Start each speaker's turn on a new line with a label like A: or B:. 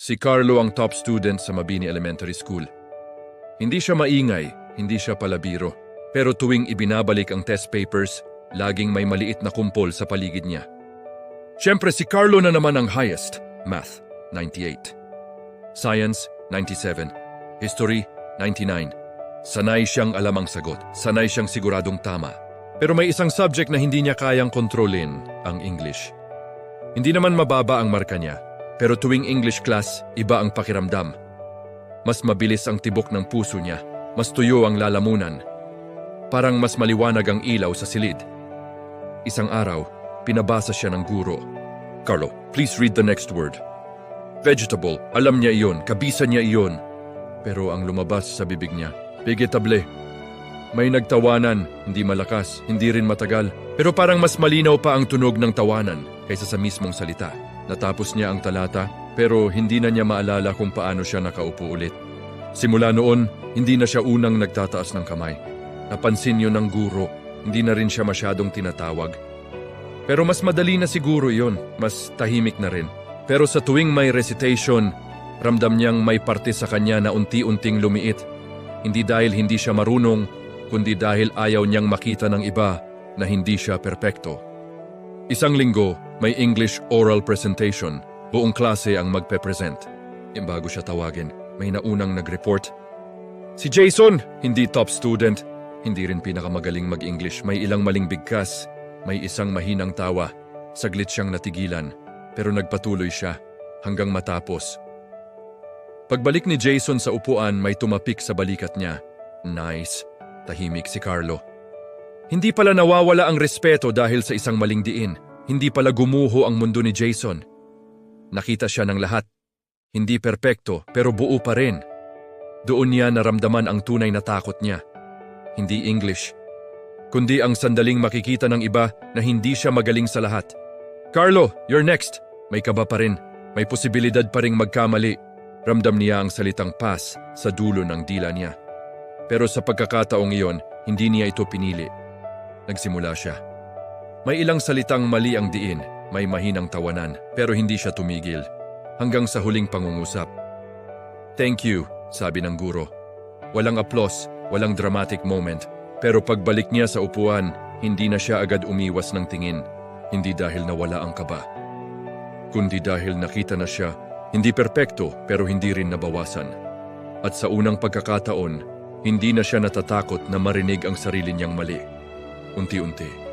A: Si Carlo ang top student sa Mabini Elementary School. Hindi siya maingay, hindi siya palabiro. Pero tuwing ibinabalik ang test papers, laging may maliit na kumpol sa paligid niya. Siyempre si Carlo na naman ang highest. Math, 98. Science, 97. History, 99. Sanay siyang alam ang sagot. Sanay siyang siguradong tama. Pero may isang subject na hindi niya kayang kontrolin, ang English. Hindi naman mababa ang marka niya. Pero tuwing English class, iba ang pakiramdam. Mas mabilis ang tibok ng puso niya. Mas tuyo ang lalamunan. Parang mas maliwanag ang ilaw sa silid. Isang araw, pinabasa siya ng guro. Carlo, please read the next word. Vegetable, alam niya iyon, kabisa niya iyon. Pero ang lumabas sa bibig niya, vegetable. May nagtawanan, hindi malakas, hindi rin matagal. Pero parang mas malinaw pa ang tunog ng tawanan kaysa sa mismong salita. Natapos niya ang talata, pero hindi na niya maalala kung paano siya nakaupo ulit. Simula noon, hindi na siya unang nagtataas ng kamay. Napansin yun ng guro, hindi na rin siya masyadong tinatawag. Pero mas madali na siguro yun, mas tahimik na rin. Pero sa tuwing may recitation, ramdam niyang may parte sa kanya na unti-unting lumiit. Hindi dahil hindi siya marunong, kundi dahil ayaw niyang makita ng iba na hindi siya perpekto. Isang linggo, may English oral presentation. Buong klase ang magpe-present. Bago siya tawagin, may naunang nag-report. Si Jason, hindi top student, hindi rin pinakamagaling mag-English. May ilang maling bigkas, may isang mahinang tawa. Saglit siyang natigilan, pero nagpatuloy siya hanggang matapos. Pagbalik ni Jason sa upuan, may tumapik sa balikat niya. Nice, tahimik si Carlo. Hindi pala nawawala ang respeto dahil sa isang maling diin. Hindi pala gumuho ang mundo ni Jason. Nakita siya ng lahat. Hindi perpekto pero buo pa rin. Doon niya naramdaman ang tunay na takot niya. Hindi English, kundi ang sandaling makikita ng iba na hindi siya magaling sa lahat. Carlo, you're next. May kaba pa rin. May posibilidad pa ring magkamali. Ramdam niya ang salitang pass sa dulo ng dila niya. Pero sa pagkakataong iyon, hindi niya ito pinili. Nagsimula siya. May ilang salitang mali ang diin, may mahinang tawanan, pero hindi siya tumigil. Hanggang sa huling pangungusap. Thank you, sabi ng guro. Walang applause, walang dramatic moment. Pero pagbalik niya sa upuan, hindi na siya agad umiwas ng tingin. Hindi dahil nawala ang kaba. Kundi dahil nakita na siya, hindi perpekto pero hindi rin nabawasan. At sa unang pagkakataon, hindi na siya natatakot na marinig ang sarili niyang mali. Unti-unti,